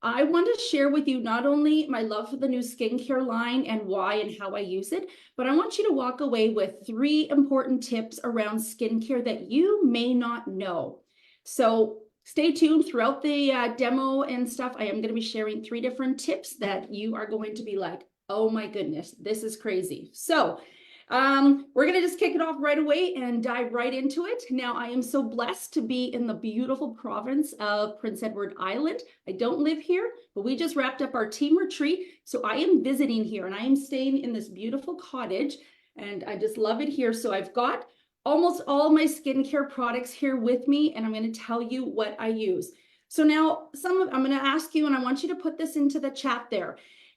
I want to share with you not only my love for the new skincare line and why and how I use it, but I want you to walk away with 3 important tips around skincare that you may not know. So stay tuned throughout the demo and stuff. I am going to be sharing 3 different tips that you are going to be like, oh my goodness, this is crazy. So we're going to just kick it off right away and dive right into it. Now, I am so blessed to be in the beautiful province of Prince Edward Island. I don't live here, but we just wrapped up our team retreat. So I am visiting here and I am staying in this beautiful cottage and I just love it here. So I've got almost all my skincare products here with me and I'm going to tell you what I use. So now I'm going to ask you and I want you to put this into the chat there.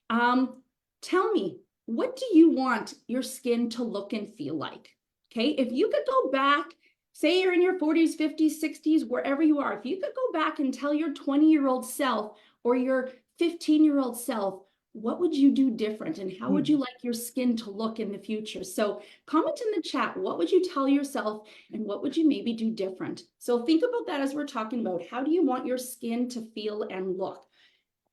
Tell me, what do you want your skin to look and feel like? Okay, if you could go back, say you're in your 40s, 50s, 60s, wherever you are, if you could go back and tell your 20-year-old self or your 15-year-old self, what would you do different and how would you like your skin to look in the future? So comment in the chat, what would you tell yourself and what would you maybe do different? So think about that as we're talking about how do you want your skin to feel and look?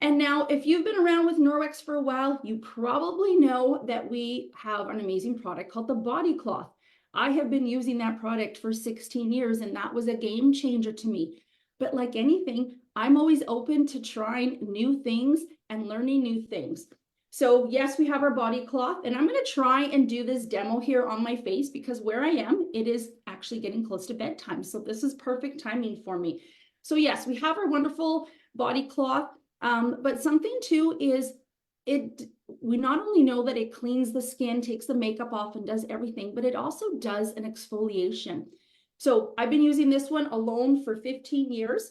And now, if you've been around with Norwex for a while, you probably know that we have an amazing product called the Body Cloth. I have been using that product for 16 years, and that was a game changer to me. But like anything, I'm always open to trying new things and learning new things. So yes, we have our body cloth, and I'm going to try and do this demo here on my face because where I am, it is actually getting close to bedtime. So this is perfect timing for me. So yes, we have our wonderful body cloth. But something too is we not only know that it cleans the skin, takes the makeup off and does everything, but it also does an exfoliation. So I've been using this one alone for 15 years,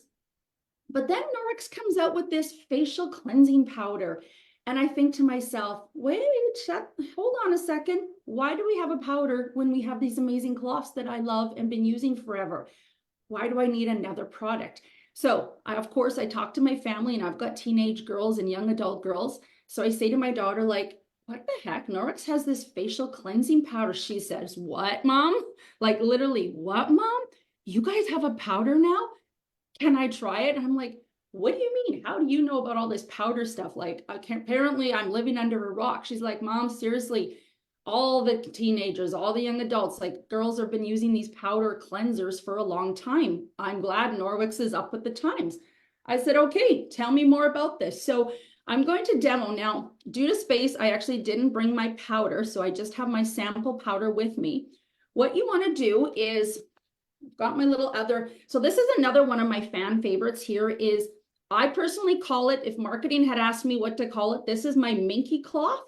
but then Norwex comes out with this facial cleansing powder. And I think to myself, wait, hold on a second. Why do we have a powder when we have these amazing cloths that I love and been using forever? Why do I need another product? So of course, I talk to my family and I've got teenage girls and young adult girls. So I say to my daughter, like, what the heck? Norwex has this facial cleansing powder. She says, what, mom? Like literally, what, mom? You guys have a powder now? Can I try it? And I'm like, what do you mean? How do you know about all this powder stuff? Like, apparently I'm living under a rock. She's like, mom, seriously, all the teenagers, all the young adults, like girls have been using these powder cleansers for a long time. I'm glad Norwex is up with the times. I said, okay, tell me more about this. So I'm going to demo now. Due to space, I actually didn't bring my powder, so I just have my sample powder with me. What you want to do is, got my little other, so this is another one of my fan favorites here is, I personally call it, if marketing had asked me what to call it, this is my minky cloth.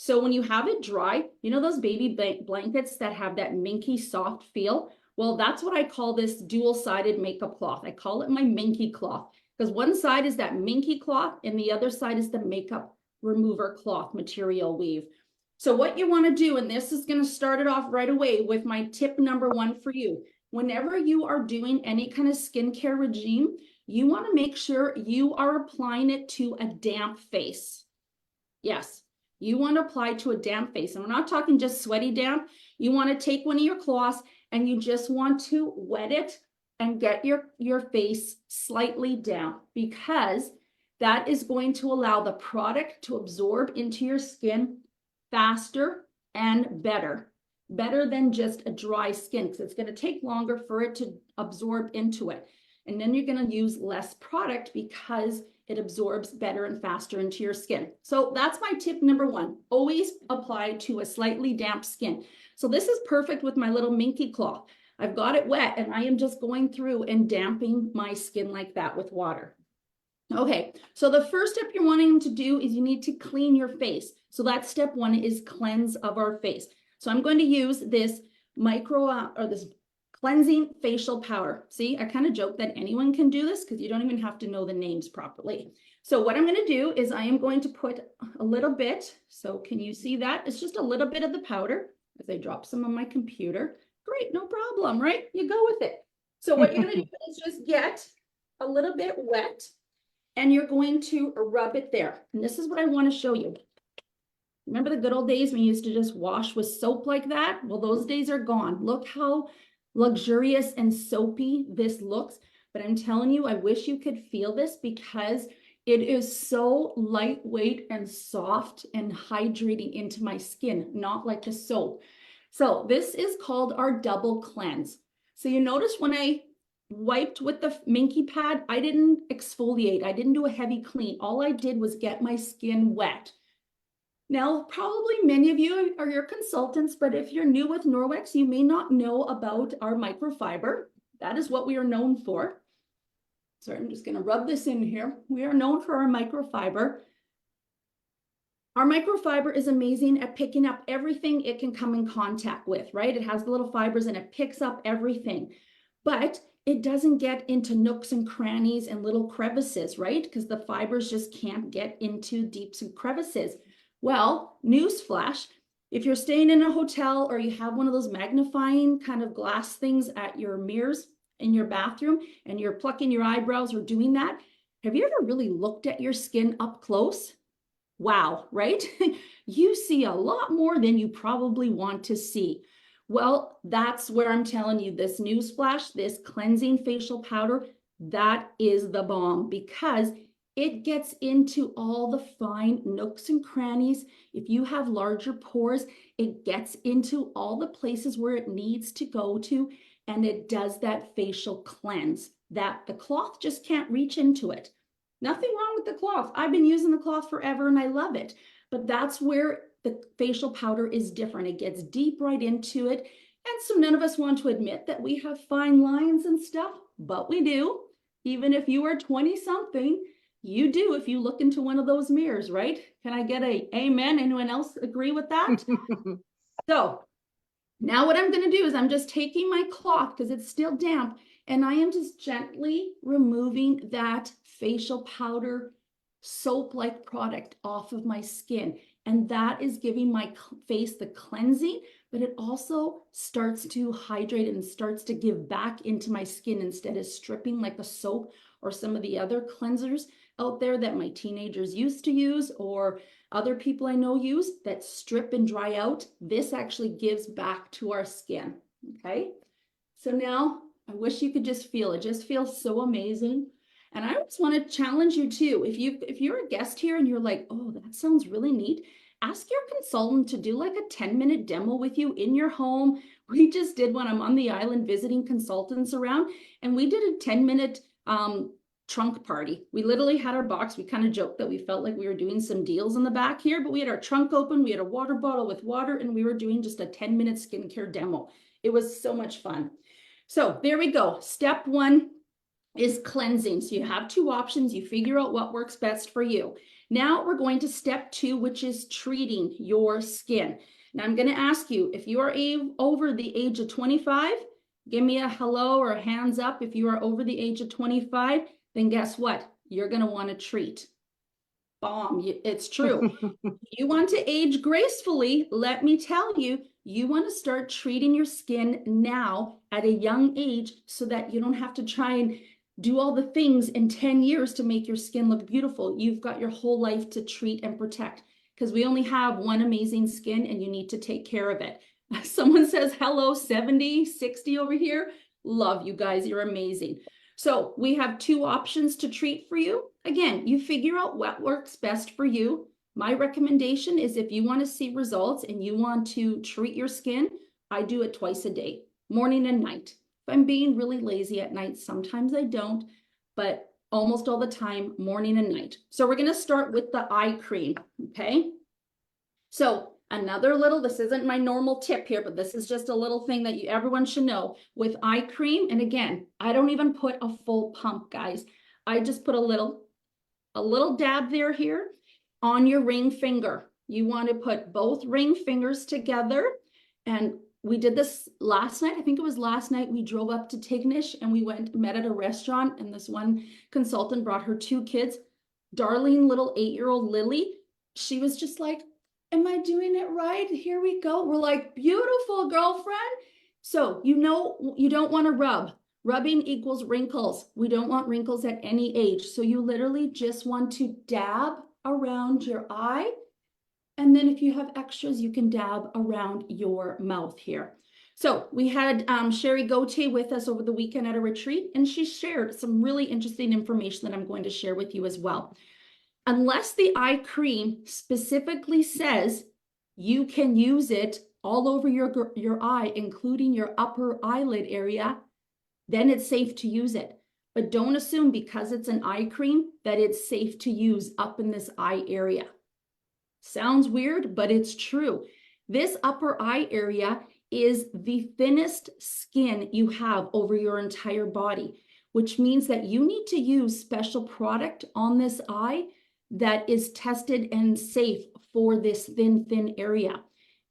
So when you have it dry, you know those baby blankets that have that minky soft feel? Well, that's what I call this dual-sided makeup cloth. I call it my minky cloth because one side is that minky cloth and the other side is the makeup remover cloth material weave. So what you want to do, and this is going to start it off right away with my tip number 1 for you. Whenever you are doing any kind of skincare regime, you want to make sure you are applying it to a damp face. Yes, you want to apply to a damp face. And we're not talking just sweaty damp. You want to take one of your cloths and you just want to wet it and get your face slightly damp because that is going to allow the product to absorb into your skin faster and better than just a dry skin because it's going to take longer for it to absorb into it. And then you're going to use less product because it absorbs better and faster into your skin. So that's my tip number 1. Always apply to a slightly damp skin. So this is perfect with my little minky cloth. I've got it wet and I am just going through and damping my skin like that with water. Okay, so the first step you're wanting to do is you need to clean your face. So that's step 1 is cleanse of our face. So I'm going to use this this cleansing facial powder. See, I kind of joke that anyone can do this because you don't even have to know the names properly. So what I'm going to do is I am going to put a little bit. So can you see that? It's just a little bit of the powder as I drop some on my computer. Great, no problem, right? You go with it. So what you're going to do is just get a little bit wet and you're going to rub it there. And this is what I want to show you. Remember the good old days when you used to just wash with soap like that? Well, those days are gone. Look how luxurious and soapy this looks. But I'm telling you, I wish you could feel this because It is so lightweight and soft and hydrating into my skin, not like a soap. So this is called our double cleanse. So you notice when I wiped with the Minky pad, I didn't exfoliate. I didn't do a heavy clean. All I did was get my skin wet. Now, probably many of you are your consultants, but if you're new with Norwex, you may not know about our microfiber. That is what we are known for. Sorry, I'm just going to rub this in here. We are known for our microfiber. Our microfiber is amazing at picking up everything it can come in contact with, right? It has the little fibers and it picks up everything, but it doesn't get into nooks and crannies and little crevices, right? Because the fibers just can't get into deeps and crevices. Well, newsflash, if you're staying in a hotel or you have one of those magnifying kind of glass things at your mirrors in your bathroom and you're plucking your eyebrows or doing that, have you ever really looked at your skin up close? Wow, right? You see a lot more than you probably want to see. Well, that's where I'm telling you this newsflash, this cleansing facial powder, that is the bomb because it gets into all the fine nooks and crannies. If you have larger pores, it gets into all the places where it needs to go to, and it does that facial cleanse that the cloth just can't reach into it. Nothing wrong with the cloth. I've been using the cloth forever and I love it. But that's where the facial powder is different. It gets deep right into it. And so none of us want to admit that we have fine lines and stuff, but we do. Even if you are 20 something, you do if you look into one of those mirrors, right? Can I get a amen? Anyone else agree with that? So now what I'm going to do is I'm just taking my cloth because it's still damp and I am just gently removing that facial powder soap-like product off of my skin. And that is giving my face the cleansing, but it also starts to hydrate and starts to give back into my skin instead of stripping like a soap or some of the other cleansers out there that my teenagers used to use or other people I know use that strip and dry out. This actually gives back to our skin. Okay. So now I wish you could just feel it. Just feels so amazing. And I just want to challenge you too. If you're a guest here and you're like, oh, that sounds really neat, ask your consultant to do like a 10-minute demo with you in your home. We just did one. I'm on the island visiting consultants around, and we did a 10-minute trunk party. We literally had our box. We kind of joked that we felt like we were doing some deals in the back here, but we had our trunk open. We had a water bottle with water, and we were doing just a 10-minute skincare demo. It was so much fun. So there we go. Step one is cleansing. So you have two options. You figure out what works best for you. Now we're going to step two, which is treating your skin. Now I'm going to ask you, if you are over the age of 25, give me a hello or a hands up. If you are over the age of 25, then guess what? You're going to want to treat. Bomb. It's true. You want to age gracefully, let me tell you, you want to start treating your skin now at a young age so that you don't have to try and do all the things in 10 years to make your skin look beautiful. You've got your whole life to treat and protect because we only have one amazing skin and you need to take care of it. Someone says, hello, 70, 60 over here. Love you guys. You're amazing. So we have two options to treat for you. Again, you figure out what works best for you. My recommendation is if you want to see results and you want to treat your skin, I do it twice a day, morning and night. If I'm being really lazy at night, sometimes I don't, but almost all the time, morning and night. So we're going to start with the eye cream, okay? So another little, this isn't my normal tip here, but this is just a little thing that everyone should know with eye cream. And again, I don't even put a full pump, guys. I just put a little dab here on your ring finger. You want to put both ring fingers together. And we did this last night. I think it was last night. We drove up to Tignish and we met at a restaurant. And this one consultant brought her two kids, darling little 8-year-old Lily. She was just like, am I doing it right? Here we go. We're like, beautiful, girlfriend. So, you don't want to rub. Rubbing equals wrinkles. We don't want wrinkles at any age. So you literally just want to dab around your eye. And then if you have extras, you can dab around your mouth here. So we had Sherry Gauthier with us over the weekend at a retreat, and she shared some really interesting information that I'm going to share with you as well. Unless the eye cream specifically says you can use it all over your eye, including your upper eyelid area, then it's safe to use it. But don't assume because it's an eye cream that it's safe to use up in this eye area. Sounds weird, but it's true. This upper eye area is the thinnest skin you have over your entire body, which means that you need to use special product on this eye that is tested and safe for this thin area.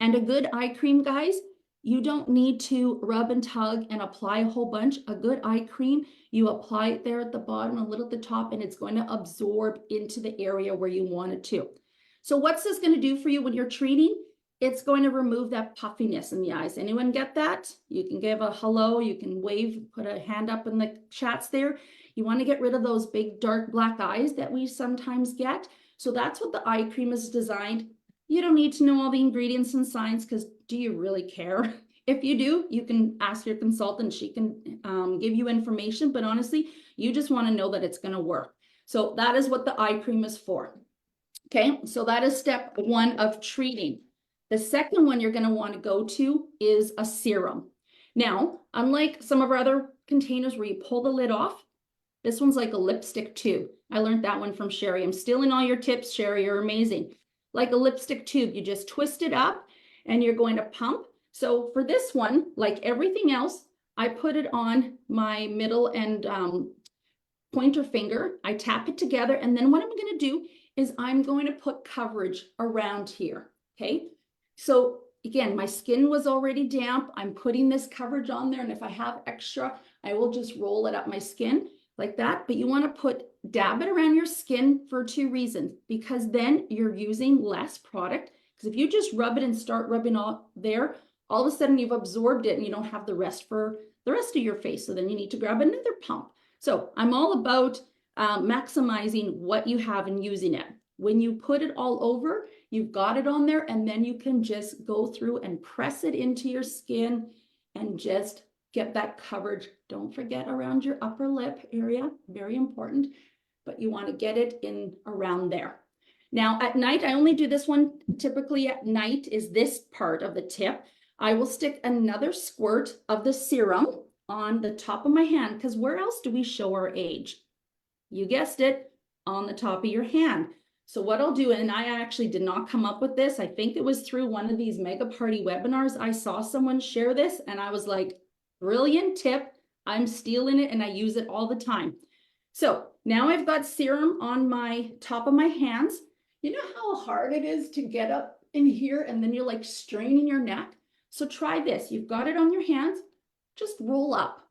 And a good eye cream, guys, you don't need to rub and tug and apply a whole bunch. A good eye cream, you apply it there at the bottom, a little at the top, and it's going to absorb into the area where you want it to. So what's this going to do for you when you're treating? It's going to remove that puffiness in the eyes. Anyone get that? You can give a hello, you can wave, put a hand up in the chats there. You want to get rid of those big dark black eyes that we sometimes get. So that's what the eye cream is designed. You don't need to know all the ingredients and science because do you really care? If you do, you can ask your consultant. She can give you information, but honestly, you just want to know that it's going to work. So that is what the eye cream is for. Okay, so that is step one of treating. The second one you're going to want to go to is a serum. Now, unlike some of our other containers where you pull the lid off, this one's like a lipstick tube. I learned that one from Sherry. I'm stealing all your tips, Sherry. You're amazing. Like a lipstick tube, you just twist it up and you're going to pump. So for this one, like everything else, I put it on my middle and pointer finger. I tap it together, and then what I'm going to do is I'm going to put coverage around here. Okay, so again, my skin was already damp. I'm putting this coverage on there, and if I have extra, I will just roll it up my skin like that. But you want to dab it around your skin for two reasons, because then you're using less product. Because if you just rub it and start rubbing all there, all of a sudden you've absorbed it and you don't have the rest for the rest of your face. So then you need to grab another pump. So I'm all about maximizing what you have and using it. When you put it all over, you've got it on there, and then you can just go through and press it into your skin and just get that coverage. Don't forget around your upper lip area, very important, but you want to get it in around there. Now at night, I only do this one typically at night, is this part of the tip. I will stick another squirt of the serum on the top of my hand, because where else do we show our age? You guessed it, on the top of your hand. So what I'll do, and I actually did not come up with this, I think it was through one of these mega party webinars, I saw someone share this and I was like, brilliant tip, I'm stealing it and I use it all the time. So now I've got serum on my top of my hands. You know how hard it is to get up in here and then you're like straining your neck? So try this, you've got it on your hands, just roll up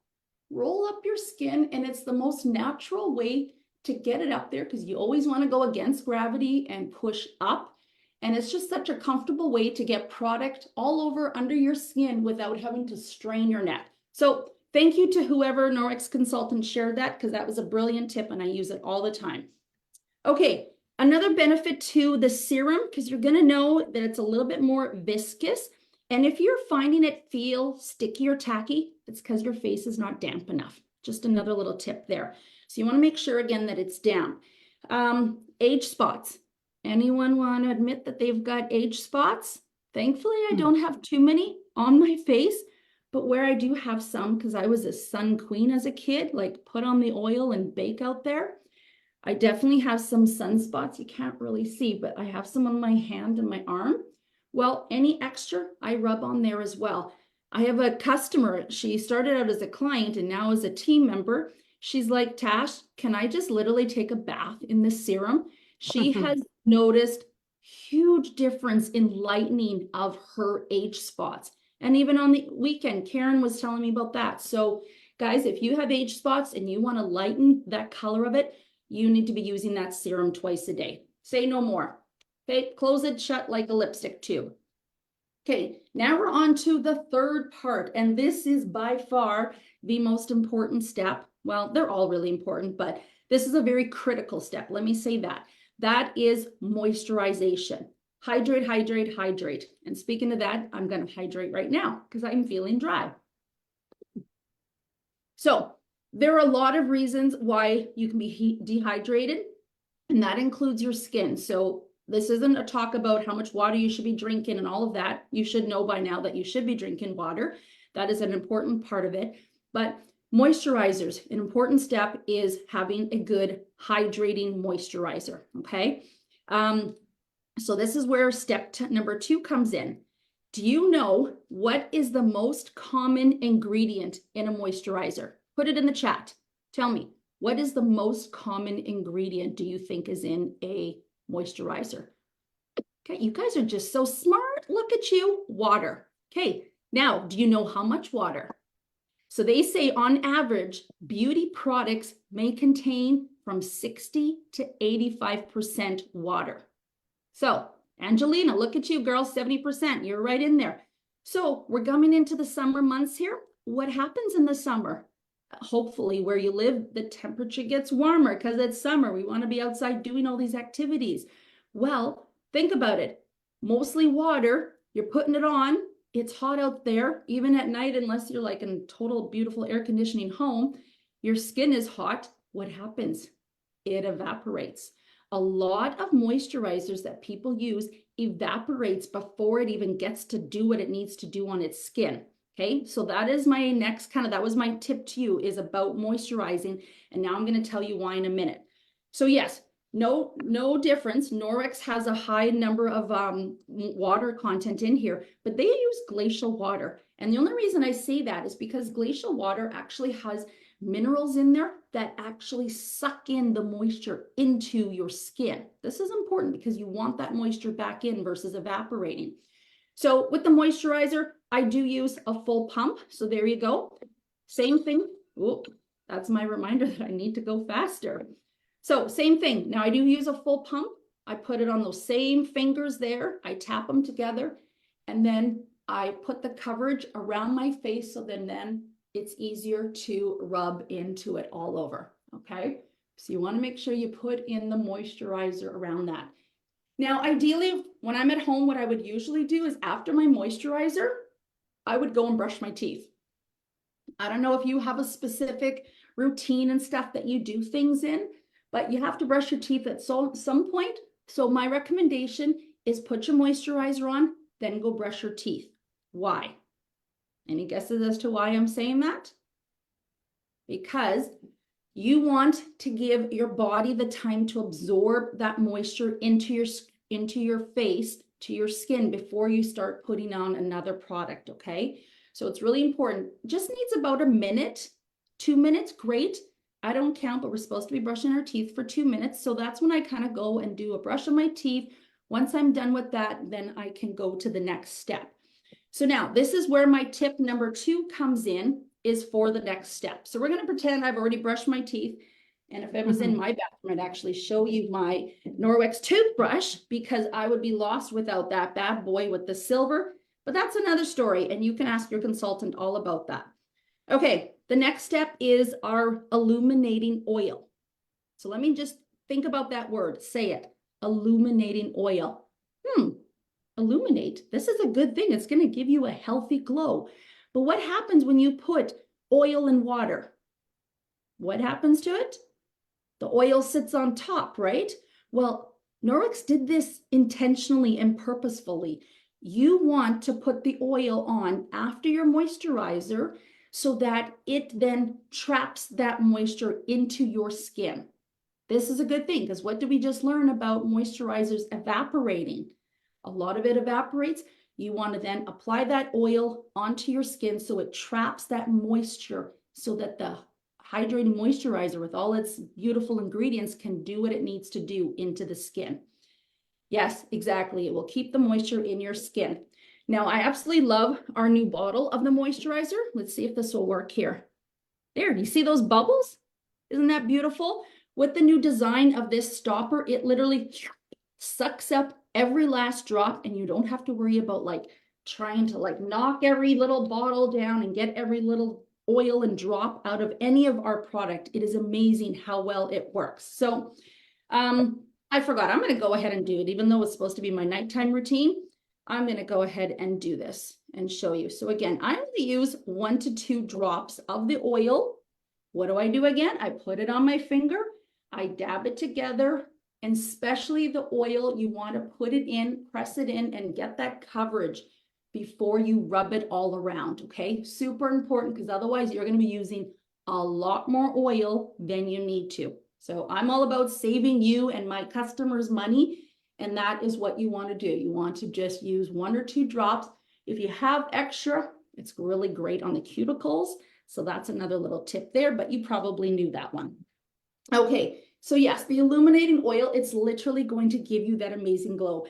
your skin, and it's the most natural way to get it up there, because you always want to go against gravity and push up. And it's just such a comfortable way to get product all over under your skin without having to strain your neck. So thank you to whoever Norwex consultant shared that, because that was a brilliant tip and I use it all the time. Okay, another benefit to the serum, because you're going to know that it's a little bit more viscous. And if you're finding it feel sticky or tacky, it's because your face is not damp enough. Just another little tip there. So you want to make sure again that it's damp. Age spots. Anyone want to admit that they've got age spots? Thankfully, I don't have too many on my face, but where I do have some, because I was a sun queen as a kid, like put on the oil and bake out there. I definitely have some sunspots. You can't really see, but I have some on my hand and my arm. Well, any extra, I rub on there as well. I have a customer, she started out as a client and now as a team member. She's like, Tash, can I just literally take a bath in this serum? She has noticed huge difference in lightening of her age spots. And even on the weekend, Karen was telling me about that. So guys, if you have age spots and you want to lighten that color of it, you need to be using that serum twice a day. Say no more. Okay, close it shut like a lipstick tube. Okay, now we're on to the third part, and this is by far the most important step. Well, they're all really important, but this is a very critical step. Let me say that. That is moisturization. Hydrate, hydrate, hydrate. And speaking of that, I'm going to hydrate right now because I'm feeling dry. So there are a lot of reasons why you can be dehydrated. and that includes your skin. So this isn't a talk about how much water you should be drinking and all of that. You should know by now that you should be drinking water. That is an important part of it. But moisturizers, an important step is having a good hydrating moisturizer, okay? So this is where number 2 comes in. Do you know what is the most common ingredient in a moisturizer? Put it in the chat. Tell me, what is the most common ingredient do you think is in a moisturizer? Okay, you guys are just so smart. Look at you. Water. Okay, now, do you know how much water? So they say on average, beauty products may contain from 60 to 85% water. So Angelina, look at you, girl, 70%. You're right in there. So we're coming into the summer months here. What happens in the summer? Hopefully where you live, the temperature gets warmer because it's summer. We want to be outside doing all these activities. Well, think about it. Mostly water. You're putting it on. It's hot out there, even at night, unless you're like in a total beautiful air conditioning home. Your skin is hot. What happens? It evaporates. A lot of moisturizers that people use evaporates before it even gets to do what it needs to do on its skin. Okay, so that is my next that was my tip to you, is about moisturizing. And now I'm going to tell you why in a minute. So yes, no difference. Norwex has a high number of water content in here, but they use glacial water. And the only reason I say that is because glacial water actually has minerals in there that actually suck in the moisture into your skin. This is important because you want that moisture back in versus evaporating. So with the moisturizer, I do use a full pump. So there you go. Same thing. Oh, that's my reminder that I need to go faster. So same thing. Now I do use a full pump. I put it on those same fingers there. I tap them together, and then I put the coverage around my face so then it's easier to rub into it all over. Okay. So you want to make sure you put in the moisturizer around that. Now, ideally, when I'm at home, what I would usually do is after my moisturizer, I would go and brush my teeth. I don't know if you have a specific routine and stuff that you do things in, but you have to brush your teeth at some point. So my recommendation is put your moisturizer on, then go brush your teeth. Why? Any guesses as to why I'm saying that? Because you want to give your body the time to absorb that moisture into your face, to your skin, before you start putting on another product, okay? So it's really important. Just needs about a minute, 2 minutes, great. I don't count, but we're supposed to be brushing our teeth for 2 minutes. So that's when I kind of go and do a brush of my teeth. Once I'm done with that, then I can go to the next step. So now this is where my tip number 2 comes in, is for the next step. So we're going to pretend I've already brushed my teeth. And if it was in my bathroom, I'd actually show you my Norwex toothbrush, because I would be lost without that bad boy with the silver. But that's another story, and you can ask your consultant all about that. Okay, the next step is our illuminating oil. So let me just think about that word. Say it. Illuminating oil. Illuminate. This is a good thing. It's going to give you a healthy glow. But what happens when you put oil in water? What happens to it? The oil sits on top, right? Well, Norwex did this intentionally and purposefully. You want to put the oil on after your moisturizer so that it then traps that moisture into your skin. This is a good thing, because what did we just learn about moisturizers evaporating? A lot of it evaporates. You want to then apply that oil onto your skin so it traps that moisture, so that the hydrating moisturizer with all its beautiful ingredients can do what it needs to do into the skin. Yes, exactly. It will keep the moisture in your skin. Now, I absolutely love our new bottle of the moisturizer. Let's see if this will work here. There, do you see those bubbles? Isn't that beautiful? With the new design of this stopper, it literally sucks up every last drop, and you don't have to worry about trying to knock every little bottle down and get every little oil and drop out of any of our product. It is amazing how well it works. So I forgot, I'm going to go ahead and do it, even though it's supposed to be my nighttime routine. I'm going to go ahead and do this and show you. So again, I only use 1 to 2 drops of the oil. What do I do again? I put it on my finger, I dab it together, And especially the oil, you want to put it in, press it in, and get that coverage before you rub it all around, okay? Super important, because otherwise you're going to be using a lot more oil than you need to. So I'm all about saving you and my customers money, and that is what you want to do. You want to just use 1 or 2 drops. If you have extra, it's really great on the cuticles. So that's another little tip there, but you probably knew that one. Okay, so yes, the illuminating oil, it's literally going to give you that amazing glow.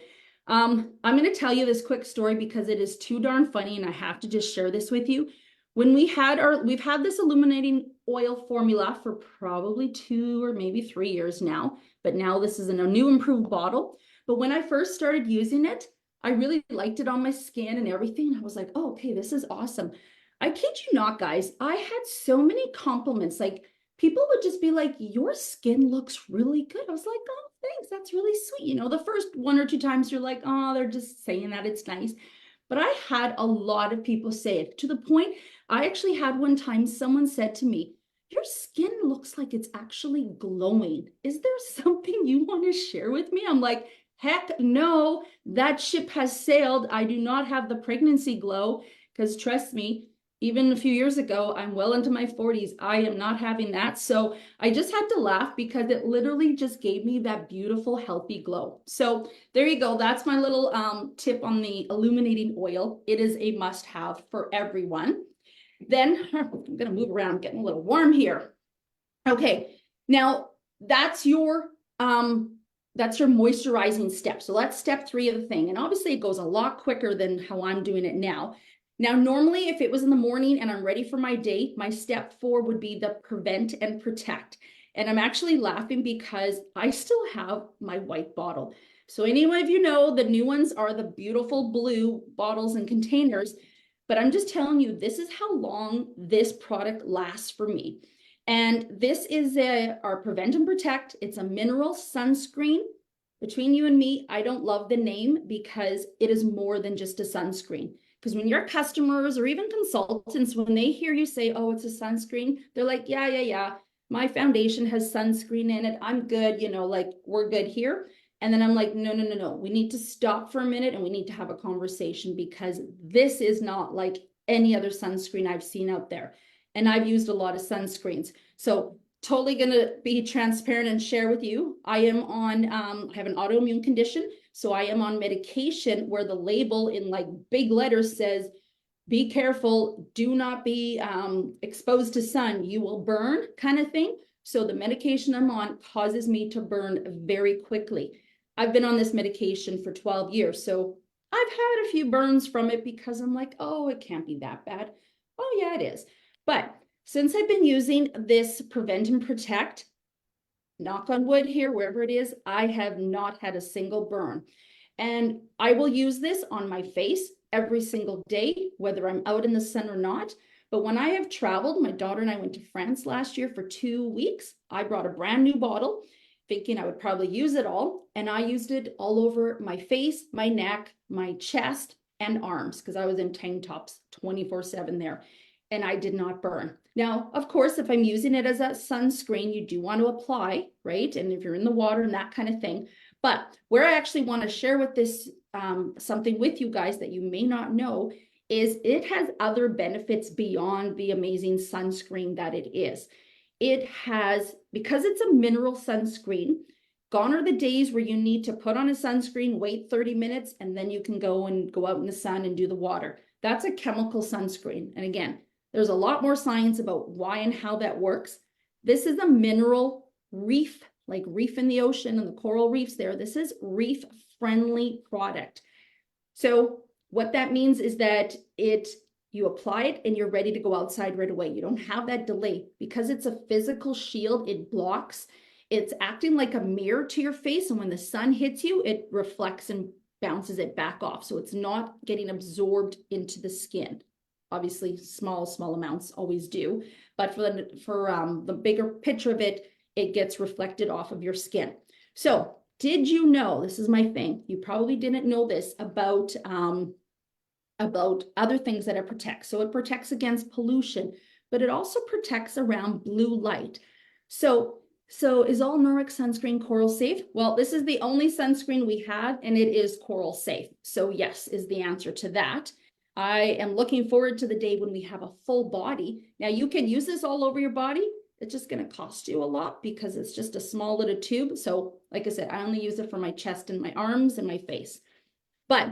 I'm going to tell you this quick story because it is too darn funny and I have to just share this with you. When we've had this illuminating oil formula for probably 2 or maybe 3 years now, but now this is in a new improved bottle. But when I first started using it, I really liked it on my skin and everything. I was like, oh, okay, this is awesome. I kid you not, guys. I had so many compliments. Like, people would just be like, your skin looks really good. I was like, oh, thanks. That's really sweet. You know, the first 1 or 2 times you're like, oh, they're just saying that it's nice. But I had a lot of people say it to the point I actually had one time someone said to me, your skin looks like it's actually glowing. Is there something you want to share with me? I'm like, heck no, that ship has sailed. I do not have the pregnancy glow because trust me, even a few years ago, I'm well into my 40s. I am not having that. So I just had to laugh because it literally just gave me that beautiful, healthy glow. So there you go. That's my little tip on the illuminating oil. It is a must-have for everyone. Then I'm going to move around, getting a little warm here. Okay, now that's your moisturizing step. So that's step 3 of the thing. And obviously it goes a lot quicker than how I'm doing it now. Now, normally if it was in the morning and I'm ready for my day, my step 4 would be the prevent and protect. And I'm actually laughing because I still have my white bottle. So any of you know, the new ones are the beautiful blue bottles and containers. But I'm just telling you, this is how long this product lasts for me. And this is our Prevent and Protect. It's a mineral sunscreen. Between you and me, I don't love the name because it is more than just a sunscreen. Because when your customers or even consultants, when they hear you say, oh, it's a sunscreen, they're like, yeah. My foundation has sunscreen in it. I'm good, you know, like we're good here. And then I'm like, no. We need to stop for a minute and we need to have a conversation because this is not like any other sunscreen I've seen out there. And I've used a lot of sunscreens. So totally going to be transparent and share with you. I am on, I have an autoimmune condition. So I am on medication where the label in like big letters says, be careful, do not be exposed to sun, you will burn kind of thing. So the medication I'm on causes me to burn very quickly. I've been on this medication for 12 years. So I've had a few burns from it because I'm like, oh, it can't be that bad. Oh yeah, it is. But since I've been using this Prevent and Protect, knock on wood here, wherever it is, I have not had a single burn. And I will use this on my face every single day, whether I'm out in the sun or not. But when I have traveled, my daughter and I went to France last year for 2 weeks. I brought a brand new bottle, thinking I would probably use it all. And I used it all over my face, my neck, my chest, and arms, because I was in tank tops 24/7 there. And I did not burn. Now, of course, if I'm using it as a sunscreen, you do want to apply, right? And if you're in the water and that kind of thing. But where I actually want to share with this something with you guys that you may not know is it has other benefits beyond the amazing sunscreen that it is. It has, because it's a mineral sunscreen, gone are the days where you need to put on a sunscreen, wait 30 minutes, and then you can go out in the sun and do the water. That's a chemical sunscreen. And again, there's a lot more science about why and how that works. This is a mineral reef, like reef in the ocean and the coral reefs there. This is reef friendly product. So what that means is that you apply it and you're ready to go outside right away. You don't have that delay because it's a physical shield. It blocks. It's acting like a mirror to your face. And when the sun hits you, it reflects and bounces it back off. So it's not getting absorbed into the skin. Obviously, small amounts always do. But for the bigger picture of it, it gets reflected off of your skin. So did you know, this is my thing, you probably didn't know this about other things that it protects. So it protects against pollution, but it also protects around blue light. So So is all Norwex sunscreen coral safe? Well, this is the only sunscreen we have, and it is coral safe. So yes, is the answer to that. I am looking forward to the day when we have a full body. Now you can use this all over your body. It's just going to cost you a lot because it's just a small little tube. So like I said, I only use it for my chest and my arms and my face. But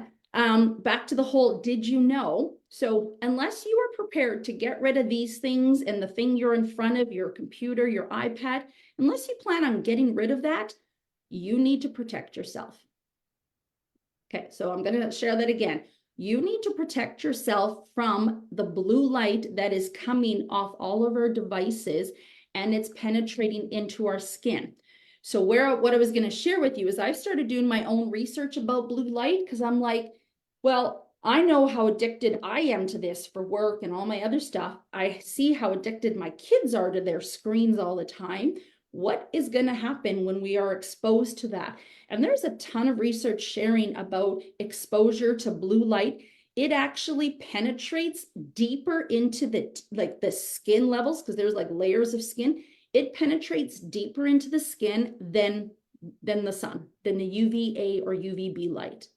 back to the whole, did you know? So unless you are prepared to get rid of these things and the thing you're in front of, your computer, your iPad, unless you plan on getting rid of that, you need to protect yourself. Okay, so I'm going to share that again. You need to protect yourself from the blue light that is coming off all of our devices and it's penetrating into our skin. So what I was going to share with you is I've started doing my own research about blue light because I'm like, well, I know how addicted I am to this for work and all my other stuff. I see how addicted my kids are to their screens all the time. What is going to happen when we are exposed to that? And there's a ton of research sharing about exposure to blue light. It actually penetrates deeper into the skin levels because there's like layers of skin. It penetrates deeper into the skin than the sun, than the UVA or UVB light.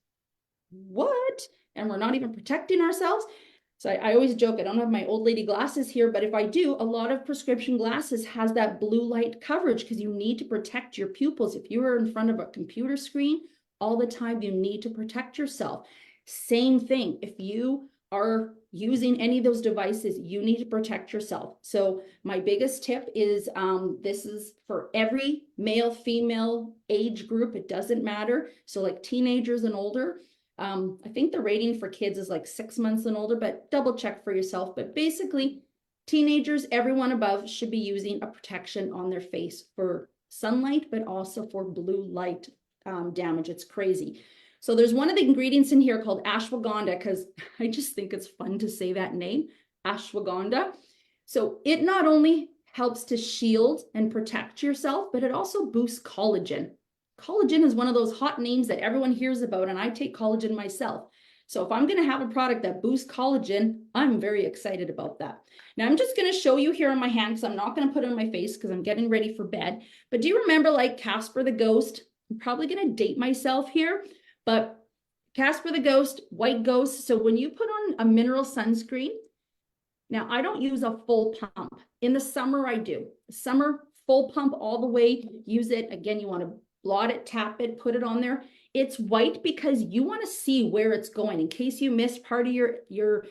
What? And we're not even protecting ourselves. So I always joke, I don't have my old lady glasses here, but if I do, a lot of prescription glasses has that blue light coverage because you need to protect your pupils. If you are in front of a computer screen all the time, you need to protect yourself. Same thing. If you are using any of those devices, you need to protect yourself. So my biggest tip is this is for every male, female age group. It doesn't matter. So like teenagers and older. I think the rating for kids is like 6 months and older, but double check for yourself. But basically, teenagers, everyone above should be using a protection on their face for sunlight, but also for blue light damage. It's crazy. So there's one of the ingredients in here called ashwagandha, because I just think it's fun to say that name, ashwagandha. So it not only helps to shield and protect yourself, but it also boosts collagen. Collagen is one of those hot names that everyone hears about, and I take collagen myself. So if I'm going to have a product that boosts collagen, I'm very excited about that. Now I'm just going to show you here on my hand because I'm not going to put it on my face because I'm getting ready for bed. But do you remember like Casper the Ghost? I'm probably going to date myself here, but Casper the Ghost, white ghost. So when you put on a mineral sunscreen, now I don't use a full pump. In the summer, I do. Summer, full pump all the way, use it. Again, you want to blot it, tap it, put it on there. It's white because you want to see where it's going in case you missed part of your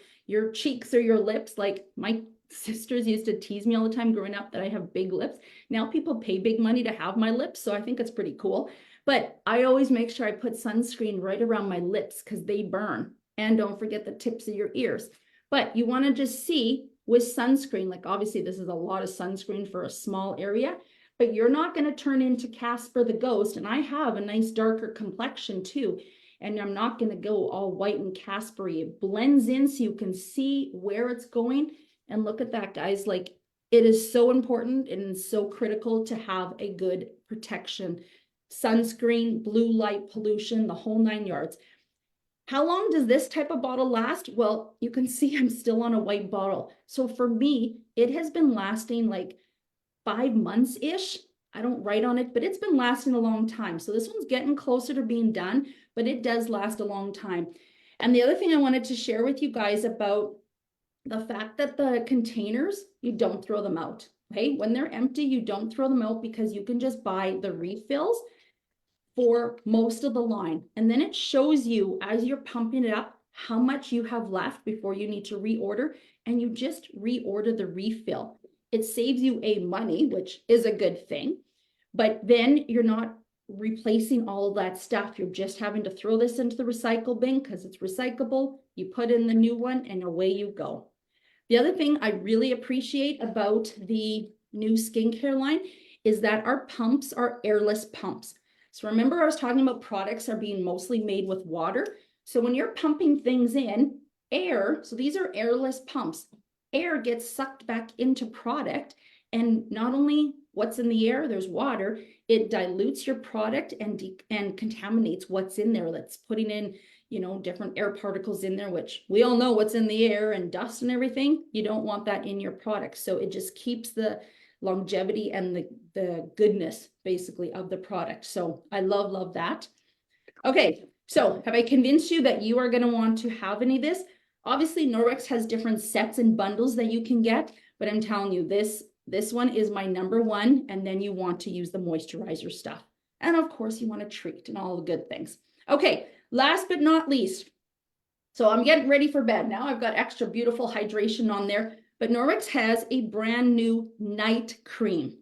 cheeks or your lips. Like my sisters used to tease me all the time growing up that I have big lips. Now people pay big money to have my lips, so I think it's pretty cool. But I always make sure I put sunscreen right around my lips because they burn. And don't forget the tips of your ears. But you want to just see with sunscreen, like obviously this is a lot of sunscreen for a small area, but you're not going to turn into Casper the Ghost. And I have a nice darker complexion too. And I'm not going to go all white and Caspery. It blends in so you can see where it's going. And look at that, guys. Like it is so important and so critical to have a good protection. Sunscreen, blue light pollution, the whole 9 yards. How long does this type of bottle last? Well, you can see I'm still on a white bottle. So for me, it has been lasting like 5 months-ish. I don't write on it, but it's been lasting a long time. So this one's getting closer to being done, but it does last a long time. And the other thing I wanted to share with you guys about the fact that the containers, you don't throw them out. Okay, when they're empty, you don't throw them out because you can just buy the refills for most of the line. And then it shows you as you're pumping it up how much you have left before you need to reorder, and you just reorder the refill. It saves you money, which is a good thing, but then you're not replacing all of that stuff. You're just having to throw this into the recycle bin because it's recyclable. You put in the new one and away you go. The other thing I really appreciate about the new skincare line is that our pumps are airless pumps. So remember I was talking about products are being mostly made with water. So when you're pumping things in, air, so these are airless pumps, air gets sucked back into product, and not only what's in the air, there's water, it dilutes your product and contaminates what's in there. That's putting in, you know, different air particles in there, which we all know what's in the air and dust and everything. You don't want that in your product. So it just keeps the longevity and the goodness basically of the product. So I love that. Okay, so have I convinced you that you are going to want to have any of this? Obviously, Norwex has different sets and bundles that you can get, but I'm telling you, this one is my number one, and then you want to use the moisturizer stuff. And of course, you want to treat and all the good things. Okay, last but not least, so I'm getting ready for bed now. I've got extra beautiful hydration on there, but Norwex has a brand new night cream.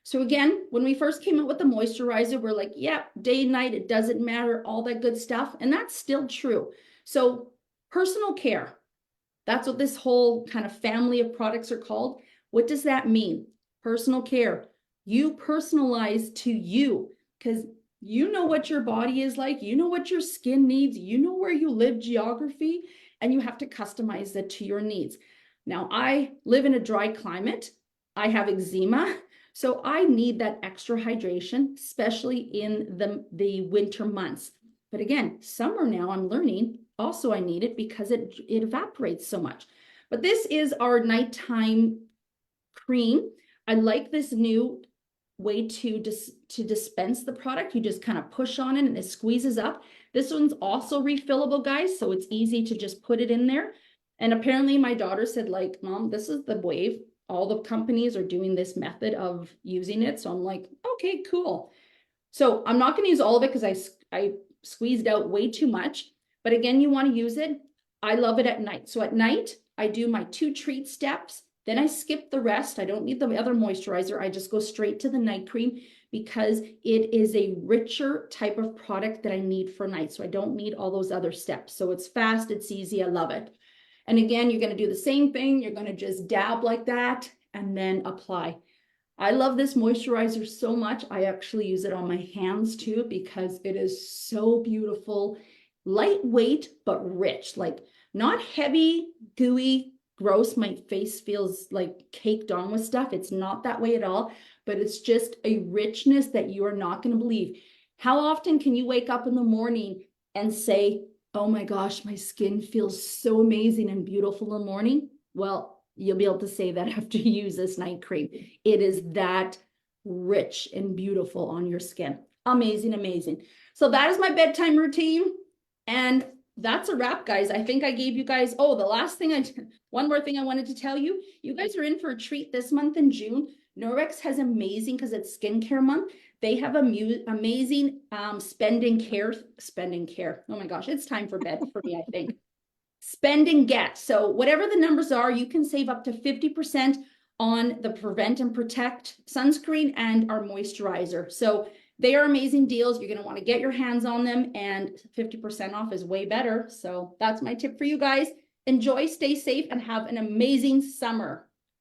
So again, when we first came out with the moisturizer, we're like, yeah, day and night, it doesn't matter, all that good stuff. And that's still true. So personal care, that's what this whole kind of family of products are called. What does that mean? Personal care. You personalize to you, because you know what your body is like, you know what your skin needs, you know where you live, geography, and you have to customize it to your needs. Now, I live in a dry climate. I have eczema. So I need that extra hydration, especially in the winter months. But again, summer now I'm learning, also I need it because it evaporates so much. But this is our nighttime cream. I like this new way to dispense the product. You just kind of push on it and it squeezes up. This one's also refillable, guys, so it's easy to just put it in there. And apparently my daughter said, like, Mom, this is the wave. All the companies are doing this method of using it. So I'm like, okay, cool. So I'm not going to use all of it because I squeezed out way too much. But again, you want to use it. I love it at night. So at night, I do my 2 treat steps. Then I skip the rest. I don't need the other moisturizer. I just go straight to the night cream because it is a richer type of product that I need for night. So I don't need all those other steps. So it's fast, it's easy, I love it. And again, you're going to do the same thing. You're going to just dab like that and then apply. I love this moisturizer so much. I actually use it on my hands too because it is so beautiful, lightweight, but rich, like not heavy, gooey, gross. My face feels like caked on with stuff. It's not that way at all, but it's just a richness that you are not going to believe. How often can you wake up in the morning and say, oh my gosh, my skin feels so amazing and beautiful in the morning? Well, you'll be able to say that after you use this night cream. It is that rich and beautiful on your skin. Amazing, amazing. So that is my bedtime routine. And that's a wrap, guys. I think I gave you guys, oh, the last thing one more thing I wanted to tell you. You guys are in for a treat this month in June. Norwex has amazing, because it's skincare month. They have amazing spending care. Oh my gosh, it's time for bed for me, I think. Spend and get. So whatever the numbers are, you can save up to 50% on the Prevent and Protect sunscreen and our moisturizer. So they are amazing deals. You're going to want to get your hands on them, and 50% off is way better. So that's my tip for you guys. Enjoy, stay safe, and have an amazing summer.